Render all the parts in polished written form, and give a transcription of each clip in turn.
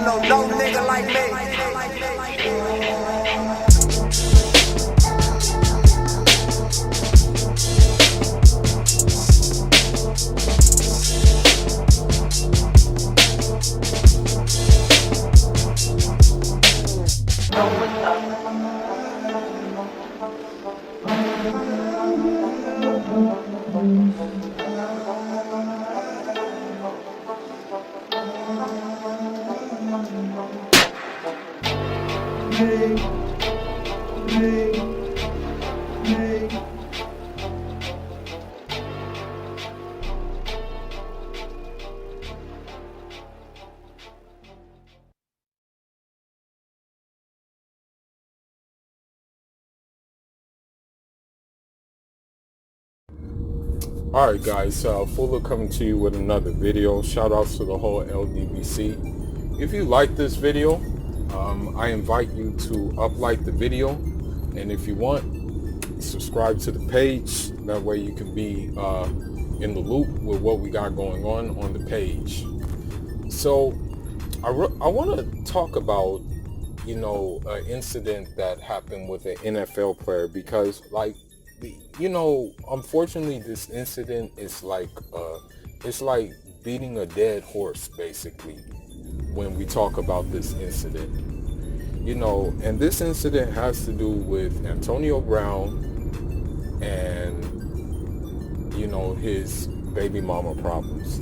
don't know no nigga like me. Alright guys, Fuller coming to you with another video. Shout outs to the whole LDBC. If you like this video, I invite you to uplike the video, and if you want, subscribe to the page. That way you can be in the loop with what we got going on the page. So I want to talk about an incident that happened with an NFL player, because unfortunately this incident is it's like beating a dead horse basically when we talk about this incident. And this incident has to do with Antonio Brown and his baby mama problems.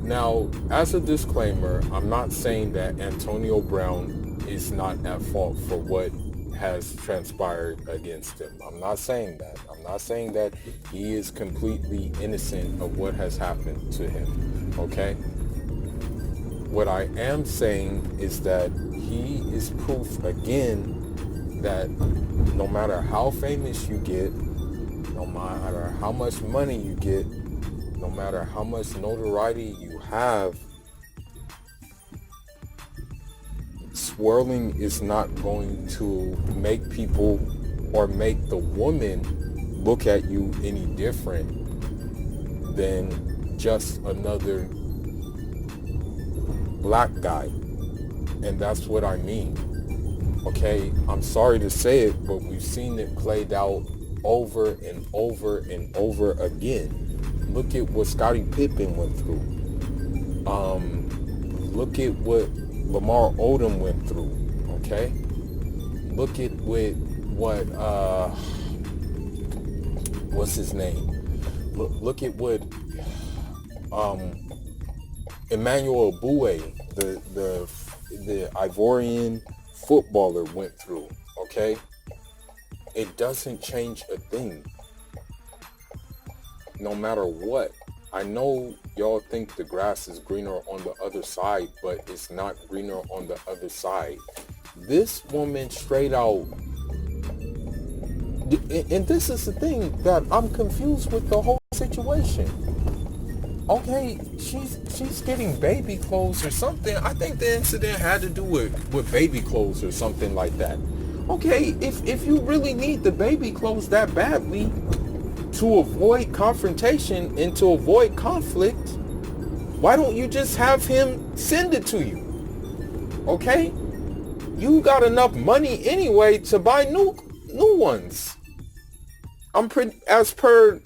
Now, as a disclaimer, I'm not saying that Antonio Brown is not at fault for what has transpired against him. I'm not saying that. I'm not saying that he is completely innocent of what has happened to him, okay? What I am saying is that he is proof again that no matter how famous you get, no matter how much money you get, no matter how much notoriety you have, swirling is not going to make people or make the woman look at you any different than just another black guy. And that's what I mean. Okay, I'm sorry to say it, but we've seen it played out over and over and over again. Look at what Scottie Pippen went through. Look at what Lamar Odom went through, okay? Look at what's his name? Look at what Emmanuel Boué, the Ivorian footballer, went through, okay? It doesn't change a thing, no matter what. I know y'all think the grass is greener on the other side, but it's not greener on the other side. This woman straight out, and this is the thing that I'm confused with the whole situation. Okay, she's getting baby clothes or something. I think the incident had to do with baby clothes or something like that. Okay, if you really need the baby clothes that badly to avoid confrontation and to avoid conflict, why don't you just have him send it to you? Okay? You got enough money anyway to buy new ones. As per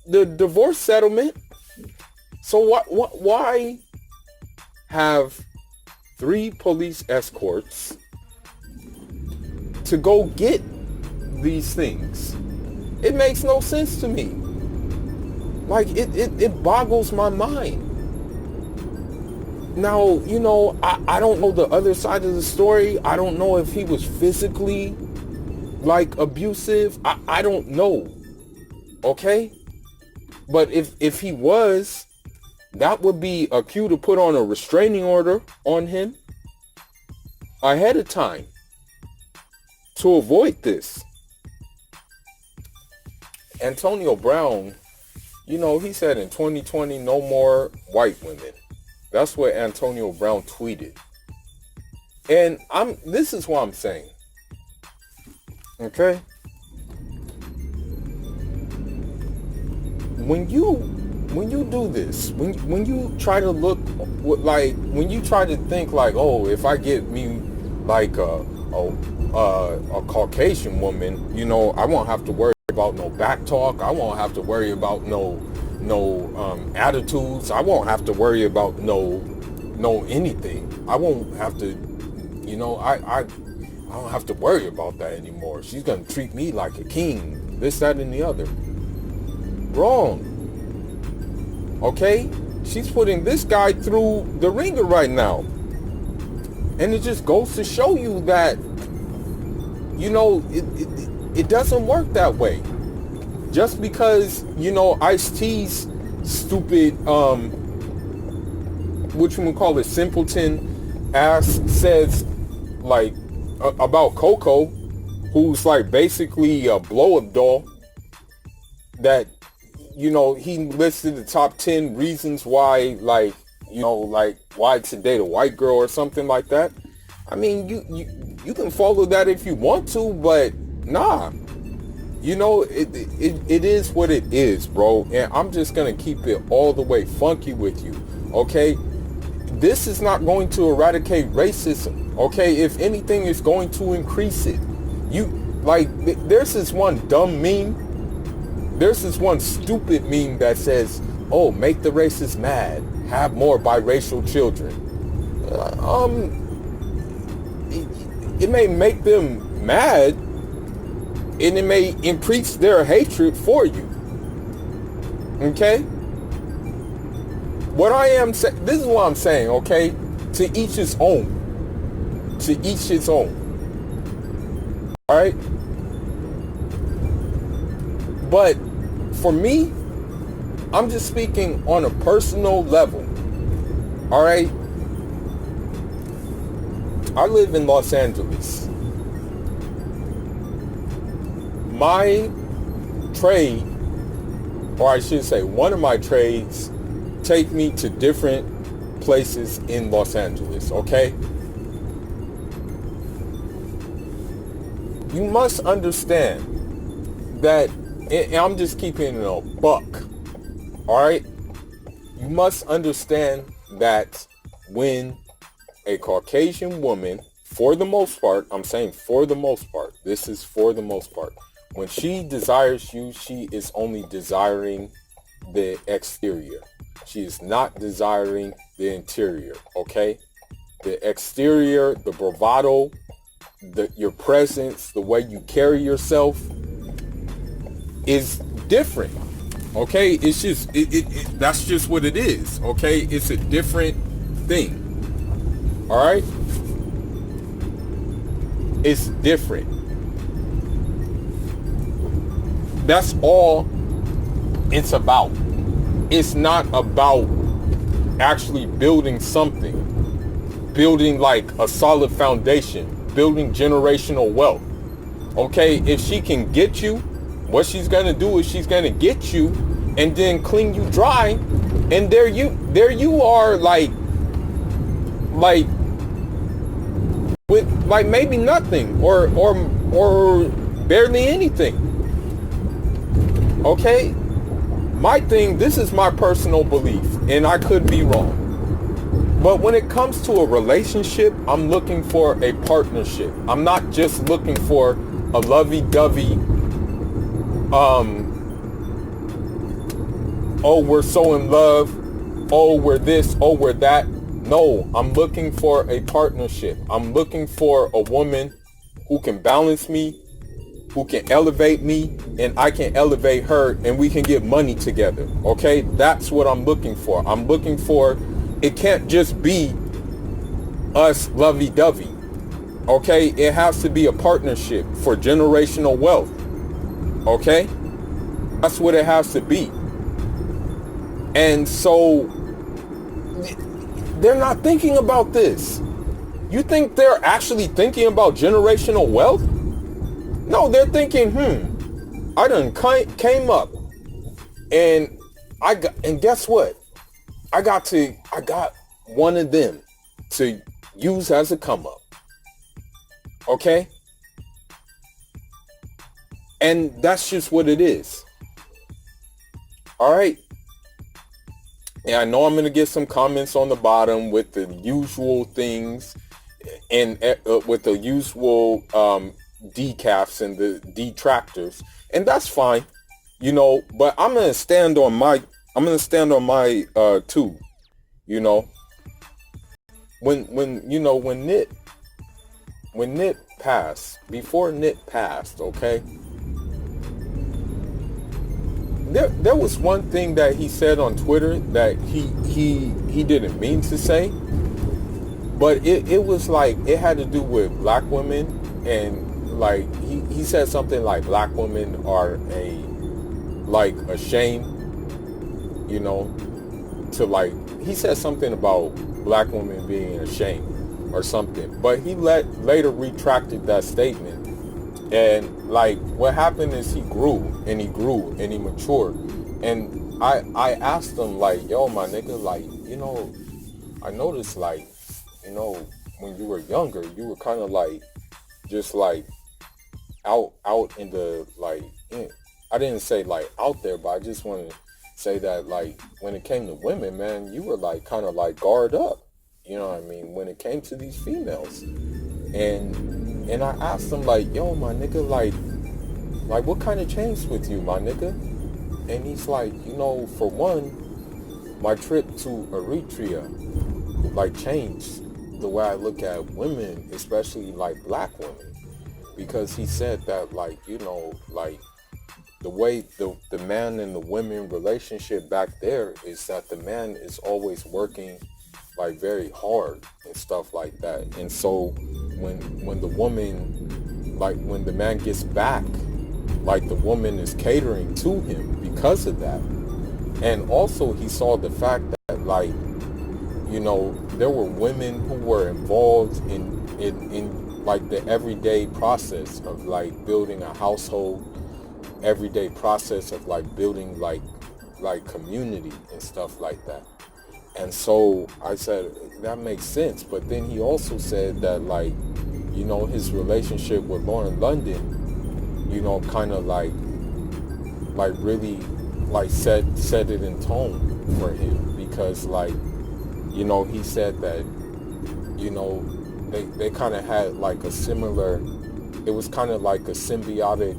the divorce settlement. So why have 3 police escorts to go get these things? It makes no sense to me. Like, it boggles my mind. Now, I don't know the other side of the story. I don't know if he was physically, abusive. I don't know. Okay? But if he was, that would be a cue to put on a restraining order on him ahead of time to avoid this. Antonio Brown, he said in 2020, no more white women. That's what Antonio Brown tweeted. And this is what I'm saying. Okay? When you when you do this, when you try to look like, when you try to think like, oh, if I get me like a Caucasian woman, you know, I won't have to worry about no back talk. I won't have to worry about no attitudes. I won't have to worry about no anything. I won't have to, you know, I don't have to worry about that anymore. She's gonna treat me like a king, this, that, and the other. Wrong. Okay? She's putting this guy through the ringer right now. And it just goes to show you that, you know, it doesn't work that way. Just because, you know, Ice-T's stupid, what you would call it, simpleton ass says, like, about Coco, who's like basically a blow-up doll, that, you know, he listed the top 10 reasons why, like, you know, like why to date a white girl or something like that. I mean, you can follow that if you want to, but nah. You know, it is what it is, bro. And I'm just gonna keep it all the way funky with you, okay? This is not going to eradicate racism, okay? If anything, it's going to increase it. You, like, there's this one dumb meme. There's this one stupid meme that says, oh, make the racists mad. Have more biracial children. It may make them mad, and it may increase their hatred for you. Okay? What I am saying, this is what I'm saying, okay? To each his own. To each his own. Alright? But for me, I'm just speaking on a personal level. Alright? I live in Los Angeles. My trade, or I should say one of my trades, take me to different places in Los Angeles, okay? You must understand that, and I'm just keeping it a buck, alright? You must understand that when a Caucasian woman, for the most part, I'm saying for the most part, this is for the most part, when she desires you, she is only desiring the exterior. She is not desiring the interior, okay? The exterior, the bravado, your presence, the way you carry yourself is different, okay? It's just, that's just what it is, okay? It's a different thing, all right? It's different. That's all it's about. It's not about actually building something, building like a solid foundation, building generational wealth. Okay, if she can get you, what she's gonna do is she's gonna get you and then clean you dry, and there you are, like with like maybe nothing or barely anything. Okay? My thing, this is my personal belief, and I could be wrong. But when it comes to a relationship, I'm looking for a partnership. I'm not just looking for a lovey-dovey, oh, we're so in love, oh, we're this, oh, we're that. No, I'm looking for a partnership. I'm looking for a woman who can balance me, who can elevate me, and I can elevate her, and we can get money together. Okay? That's what I'm looking for. I'm looking for, it can't just be us lovey-dovey. Okay? It has to be a partnership for generational wealth. Okay? That's what it has to be. And so they're not thinking about this. You think they're actually thinking about generational wealth? No, they're thinking, I done came up, and and guess what? I got one of them to use as a come up. Okay? And that's just what it is. All right? And I know I'm going to get some comments on the bottom with the usual things and with the usual decafs and the detractors, and that's fine, but I'm going to stand on my too, you know. When Nip passed, before Nip passed, okay, there was one thing that he said on Twitter that he didn't mean to say, but it was like it had to do with black women, and like he said something like black women are a shame, to like, he said something about black women being a shame or something, but he later retracted that statement. And like what happened is he grew and he matured. And I asked him like, yo, my nigga, like, I noticed like, when you were younger, you were kind of like just like out in the like, I didn't say like out there, but I just want to say that like when it came to women, man, you were like kind of like guard up, you know what I mean, when it came to these females. And I asked him like, yo, my nigga, like what kind of changed with you, my nigga? And he's like, for one, my trip to Eritrea like changed the way I look at women, especially like black women, because he said that like, like the way the man and the women relationship back there is that the man is always working like very hard and stuff like that. And so when the woman, like when the man gets back, like the woman is catering to him because of that. And also he saw the fact that like, there were women who were involved in like the everyday process of like building a household, everyday process of like building like community and stuff like that. And so I said, that makes sense. But then he also said that like, his relationship with Lauren London, kind of like really like set it in tone for him, because like, he said that, they kind of had like a similar, it was kind of like a symbiotic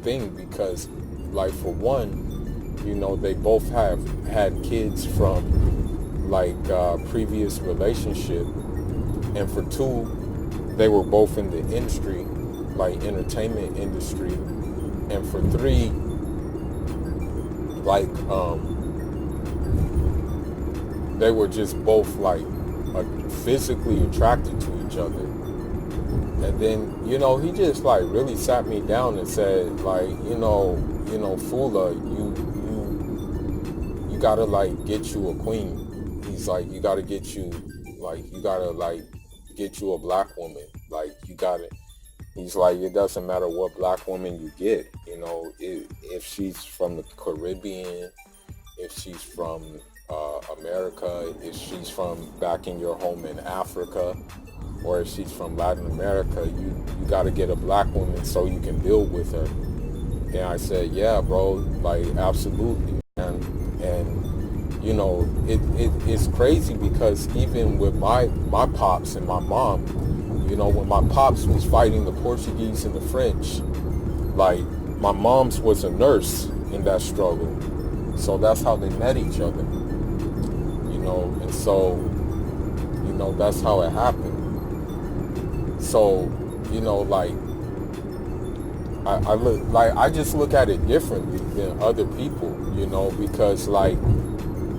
thing, because like for one, they both have had kids from like previous relationship, and for two, they were both in the industry, like entertainment industry, and for three, like they were just both like physically attracted to each other. And then he just like really sat me down and said like, Fula, you gotta like get you a queen. He's like, you gotta get you a black woman. Like you gotta, he's like, it doesn't matter what black woman you get, if she's from the Caribbean, if she's from America, if she's from back in your home in Africa, or if she's from Latin America, you got to get a black woman so you can build with her. And I said, yeah, bro, like absolutely, man. And it's crazy, because even with my pops and my mom, when my pops was fighting the Portuguese and the French, like my mom's was a nurse in that struggle. So that's how they met each other, and so, that's how it happened. So, like, I just look at it differently than other people, because like,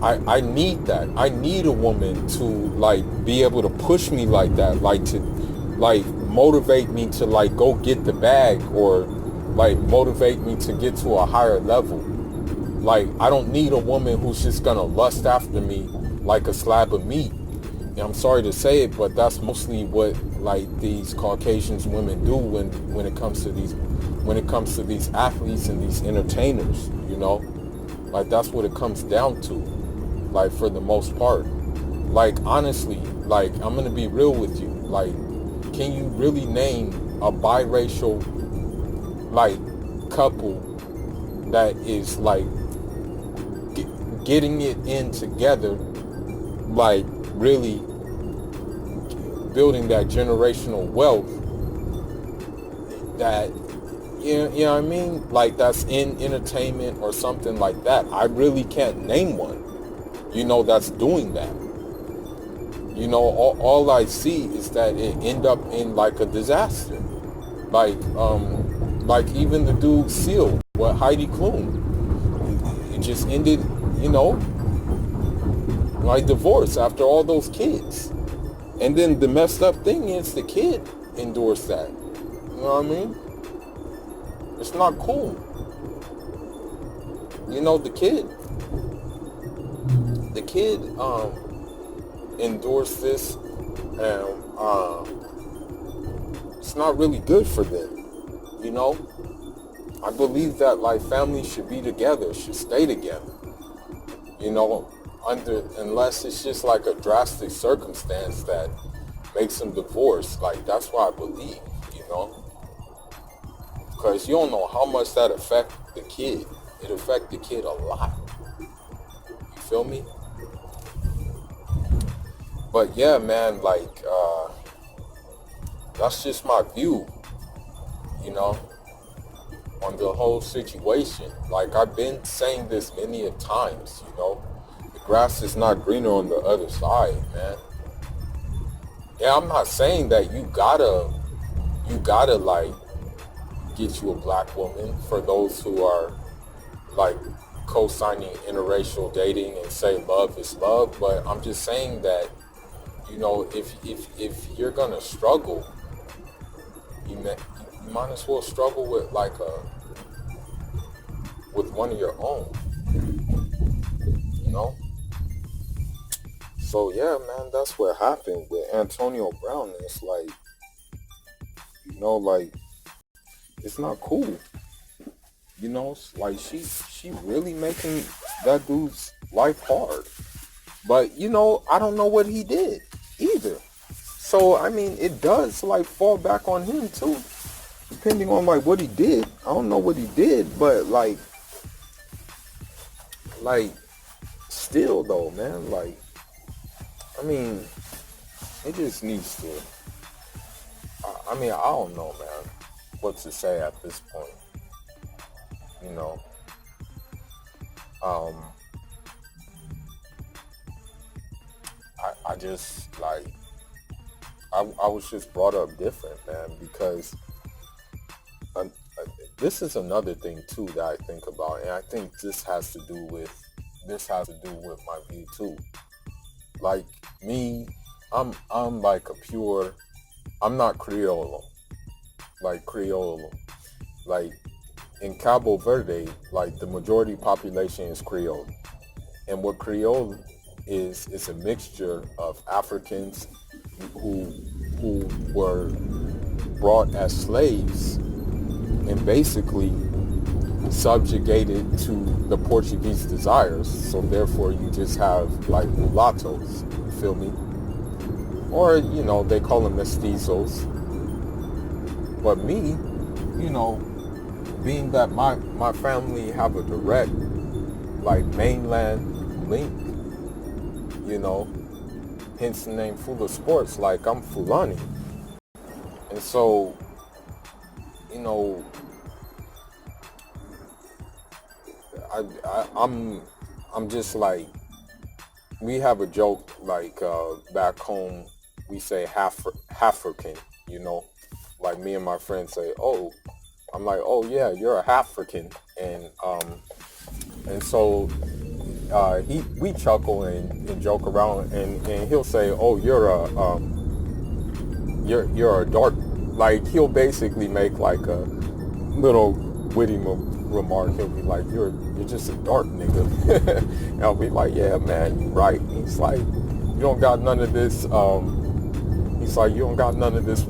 I need that. I need a woman to like be able to push me like that, like to like motivate me to like go get the bag, or like motivate me to get to a higher level. Like I don't need a woman who's just gonna lust after me like a slab of meat. And I'm sorry to say it, but that's mostly what like these Caucasian women do when it comes to these athletes and these entertainers, like that's what it comes down to, like for the most part. Like honestly, like I'm gonna be real with you, like can you really name a biracial like couple that is like getting it in together, like really building that generational wealth that, you know what I mean? Like that's in entertainment or something like that. I really can't name one, that's doing that. All I see is that it end up in like a disaster. Like even the dude Seal, what Heidi Klum, it just ended, like divorce after all those kids. And then the messed up thing is the kid endorsed that. You know what I mean? It's not cool. The kid endorsed this, and it's not really good for them. I believe that like families should be together, should stay together. Unless it's just like a drastic circumstance that makes them divorce. Like that's what I believe. Because you don't know how much that affect the kid. It affect the kid a lot. You feel me? But yeah, man, like that's just my view, on the whole situation. Like I've been saying this many a times, the grass is not greener on the other side, man. Yeah, I'm not saying that you gotta like get you a black woman, for those who are like co-signing interracial dating and say love is love, but I'm just saying that, if you're gonna struggle, you might as well struggle with with one of your own, So yeah, man, that's what happened with Antonio Brown. It's like, like it's not cool. It's like she really making that dude's life hard. But I don't know what he did either. So I mean, it does like fall back on him too, depending on like what he did. I don't know what he did, but like still though, man, like I mean, it just needs to. I don't know, man, what to say at this point. I just like I was just brought up different, man, because this is another thing too that I think about, and I think this has to do with my view too. Like me, I'm like I'm not Creole. Like in Cabo Verde, like the majority population is Creole. And what Creole is a mixture of Africans who were brought as slaves and basically subjugated to the Portuguese desires. So therefore you just have like mulattoes, you feel me? Or, they call them mestizos. But me, being that my family have a direct like mainland link, hence the name Fula Sports, like I'm Fulani. And so, I'm just like, we have a joke like back home we say African, like me and my friends say, oh, I'm like, oh yeah, you're a African, and so we chuckle and joke around, and he'll say, oh, you're a dark, like he'll basically make like a little witty remark. He'll be like, you're just a dark nigga. And I'll be like, yeah, man, you're right. He's like, you don't got none of this. He's like, you don't got none of this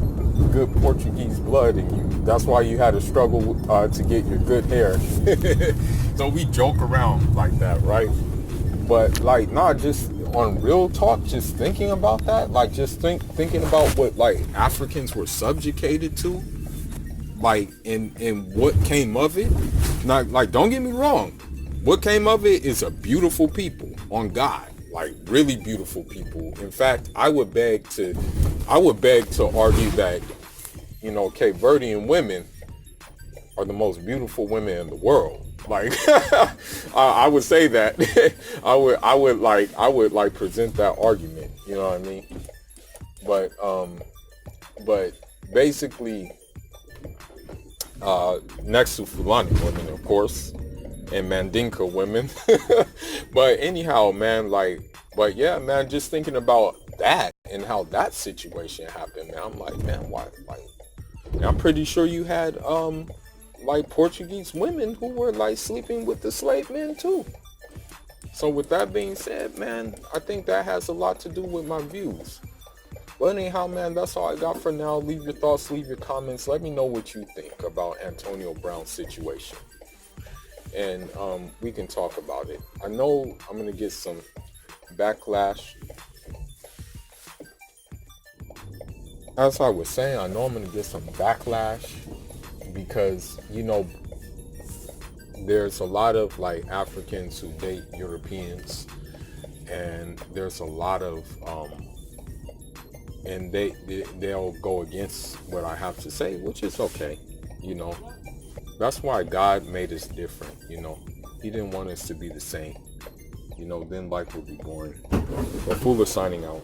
good Portuguese blood in you. That's why you had to struggle to get your good hair. So we joke around like that, right? But like, just on real talk, just thinking about that, like just thinking about what like Africans were subjugated to, like and what came of it. Not like, don't get me wrong, what came of it is a beautiful people on God, like really beautiful people. In fact, I would beg to argue that, you know, Cape Verdean women are the most beautiful women in the world. Like, I would say that. I would like present that argument. You know what I mean? But basically, next to Fulani women, of course, and Mandinka women. But anyhow, man, but yeah, man, just thinking about that and how that situation happened, man, I'm like, man, why? Like, I'm pretty sure you had like Portuguese women who were like sleeping with the slave men too. So with that being said, man, I think that has a lot to do with my views. But anyhow, man, that's all I got for now. Leave your thoughts, leave your comments. Let me know what you think about Antonio Brown's situation. And we can talk about it. I know I'm going to get some backlash. As I was saying, I know I'm going to get some backlash because, you know, there's a lot of like Africans who date Europeans, and there's a lot of and they'll go against what I have to say, which is okay. You know, that's why God made us different. You know, he didn't want us to be the same. You know, then life would be boring. But Fuller signing out.